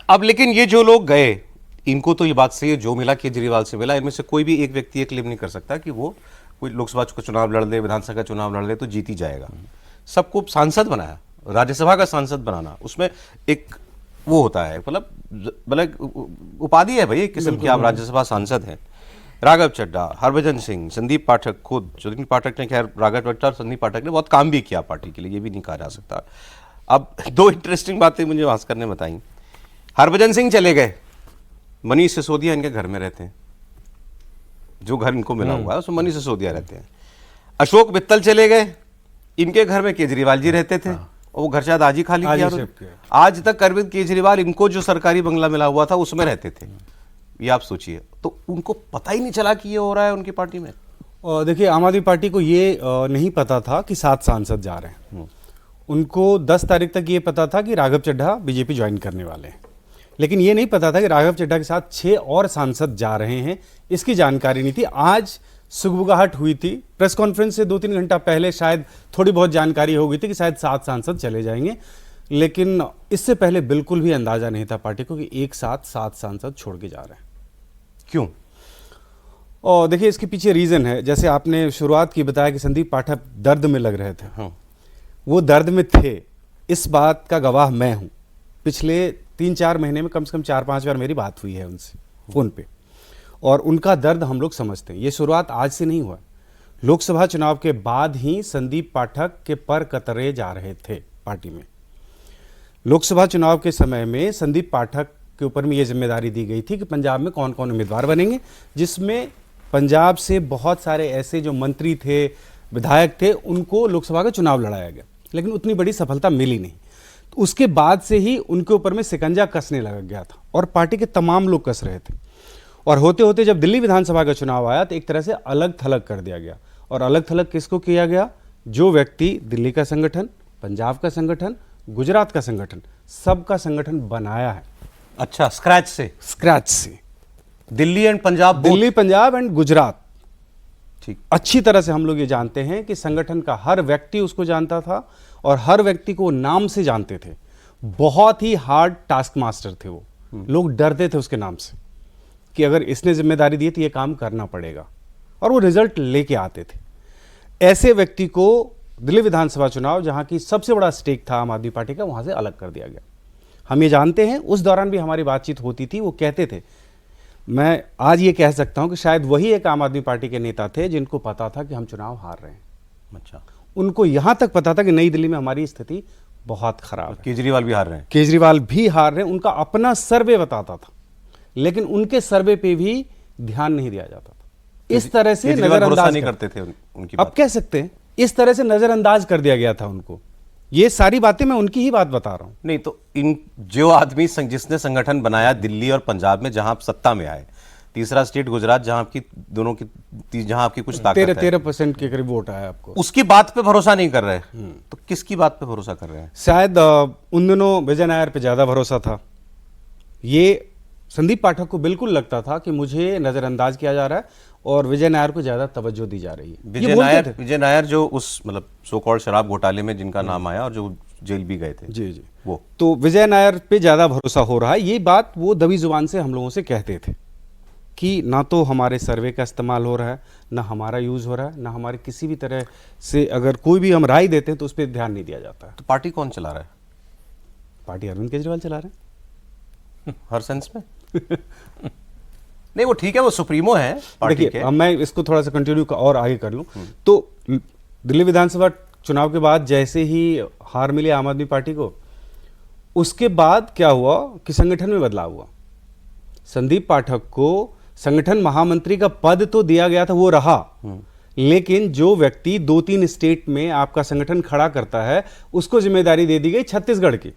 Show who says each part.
Speaker 1: अब लेकिन ये जो लोग गए, इनको तो ये बात सही है, जो मिला केजरीवाल से मिला, इनमें से कोई भी एक व्यक्ति ये क्लेम नहीं कर सकता कि वो कोई लोकसभा का चुनाव लड़ ले, विधानसभा का चुनाव लड़ ले तो जीत ही जाएगा। सबको सांसद बनाया, राज्यसभा का सांसद बनाना, उसमें एक वो होता है, मतलब उपाधि है भाई एक किस्म की, आप राज्यसभा सांसद हैं। राघव चड्ढा, हरभजन सिंह, संदीप पाठक, खुद संदीप पाठक ने, खैर राघव चड्ढा और संदीप पाठक ने बहुत काम भी किया पार्टी के लिए, ये भी नहीं कहा जा सकता। अब दो इंटरेस्टिंग बातें मुझे भास्कर ने बताई। हरभजन सिंह चले गए, मनीष सिसोदिया इनके घर में रहते हैं, जो घर इनको मिला हुआ है उसमें मनीष सिसोदिया रहते हैं। अशोक मित्तल चले गए, इनके घर में केजरीवाल जी रहते थे, वो घर शायद आज ही खाली किया। आज तक अरविंद केजरीवाल इनको जो सरकारी बंगला मिला हुआ था उसमें रहते थे। ये आप सोचिए, तो उनको पता ही नहीं चला कि ये हो रहा है उनकी पार्टी में।
Speaker 2: देखिए, आम आदमी पार्टी को ये नहीं पता था कि 7 सांसद जा रहे हैं। उनको 10 तारीख तक ये पता था कि राघव चड्ढा बीजेपी ज्वाइन करने वाले हैं, लेकिन ये नहीं पता था कि राघव चड्ढा के साथ 6 और सांसद जा रहे हैं, इसकी जानकारी नहीं थी। आज सुगबुगाहट हुई थी, प्रेस कॉन्फ्रेंस से 2-3 घंटा पहले शायद थोड़ी बहुत जानकारी हो गई थी कि शायद 7 सांसद चले जाएंगे, लेकिन इससे पहले बिल्कुल भी अंदाजा नहीं था पार्टी को कि एक साथ 7 सांसद छोड़ के जा रहे हैं।
Speaker 1: क्यों?
Speaker 2: और देखिए, इसके पीछे रीजन है, जैसे आपने शुरुआत की बताया कि संदीप पाठक दर्द में लग रहे थे। वो दर्द में थे, इस बात का गवाह मैं हूं। पिछले 3-4 महीने में कम से कम 4-5 बार मेरी बात हुई है उनसे फोन पे, और उनका दर्द हम लोग समझते हैं। ये शुरुआत आज से नहीं हुआ, लोकसभा चुनाव के बाद ही संदीप पाठक के पर कतरे जा रहे थे पार्टी में। लोकसभा चुनाव के समय में संदीप पाठक के ऊपर में ये जिम्मेदारी दी गई थी कि पंजाब में कौन कौन उम्मीदवार बनेंगे, जिसमें पंजाब से बहुत सारे ऐसे जो मंत्री थे, विधायक थे, उनको लोकसभा का चुनाव लड़ाया गया, लेकिन उतनी बड़ी सफलता मिली नहीं। तो उसके बाद से ही उनके ऊपर में शिकंजा कसने लग गया था, और पार्टी के तमाम लोग कस रहे थे। और होते होते जब दिल्ली विधानसभा का चुनाव आया तो एक तरह से अलग थलग कर दिया गया। और अलग थलग किसको किया गया? जो व्यक्ति दिल्ली का संगठन, पंजाब का संगठन, गुजरात का संगठन, सबका संगठन बनाया है।
Speaker 1: अच्छा, स्क्रैच से दिल्ली एंड पंजाब,
Speaker 2: दिल्ली, पंजाब एंड गुजरात।
Speaker 1: ठीक,
Speaker 2: अच्छी तरह से हम लोग ये जानते हैं कि संगठन का हर व्यक्ति उसको जानता था, और हर व्यक्ति को नाम से जानते थे। बहुत ही हार्ड टास्क मास्टर थे वो, लोग डरते थे उसके नाम से कि अगर इसने जिम्मेदारी दी तो ये काम करना पड़ेगा, और वो रिजल्ट लेके आते थे। ऐसे व्यक्ति को दिल्ली विधानसभा चुनाव, जहां की सबसे बड़ा स्टेक था आम आदमी पार्टी का, वहां से अलग कर दिया गया। हम ये जानते हैं, उस दौरान भी हमारी बातचीत होती थी। वो कहते थे, मैं आज ये कह सकता हूं कि शायद वही एक आम आदमी पार्टी के नेता थे जिनको पता था कि हम चुनाव हार रहे हैं।
Speaker 1: अच्छा,
Speaker 2: उनको यहां तक पता था कि नई दिल्ली में हमारी स्थिति बहुत खराब है।
Speaker 1: केजरीवाल भी हार रहे हैं।
Speaker 2: केजरीवाल भी हार रहे हैं, उनका अपना सर्वे बताता था, लेकिन उनके सर्वे पे भी ध्यान नहीं दिया जाता था। इस तरह से नजरअंदाज
Speaker 1: नहीं करते थे उनकी
Speaker 2: अब कह सकते हैं, इस तरह से नजरअंदाज कर दिया गया था उनको। ये सारी बातें मैं उनकी ही बात बता रहा हूं।
Speaker 1: नहीं तो इन जो आदमी जिसने संगठन बनाया दिल्ली और पंजाब में, जहां आप सत्ता में आए, तीसरा स्टेट गुजरात, जहां आपकी दोनों की, जहां आपकी कुछ ताकत है,
Speaker 2: 13% के करीब वोट आया आपको,
Speaker 1: उसकी बात पे भरोसा नहीं कर रहे, तो किसकी बात पे भरोसा कर रहे हैं?
Speaker 2: शायद उन दिनों विजय नायर पे ज्यादा भरोसा था। ये संदीप पाठक को बिल्कुल लगता था कि मुझे नजरअंदाज किया जा रहा है और विजय नायर को ज्यादा तवज्जो दी जा रही है।
Speaker 1: विजय नायर जो उस मतलब सो कॉल्ड शराब घोटाले में जिनका नाम आया और जो जेल भी गए थे,
Speaker 2: जी,
Speaker 1: वो
Speaker 2: तो विजय नायर पे ज्यादा भरोसा हो रहा है। ये बात वो दबी जुबान से हम लोगों से कहते थे कि ना तो हमारे सर्वे का इस्तेमाल हो रहा है, ना हमारा यूज हो रहा है, ना हमारे किसी भी तरह से अगर कोई भी हम राय देते हैं तो उस पर ध्यान नहीं दिया जाता है।
Speaker 1: तो पार्टी कौन चला रहा है?
Speaker 2: पार्टी अरविंद केजरीवाल चला रहे हैं।
Speaker 1: हर सेंस में नहीं, वो ठीक है, वो सुप्रीमो है पार्टी के।
Speaker 2: अब मैं इसको थोड़ा सा कंटिन्यू और आगे कर लूं, तो दिल्ली विधानसभा चुनाव के बाद जैसे ही हार मिली आम आदमी पार्टी को, उसके बाद क्या हुआ कि संगठन में बदलाव हुआ। संदीप पाठक को संगठन महामंत्री का पद तो दिया गया था, वो रहा, लेकिन जो व्यक्ति 2-3 स्टेट में आपका संगठन खड़ा करता है, उसको जिम्मेदारी दे दी गई छत्तीसगढ़ की।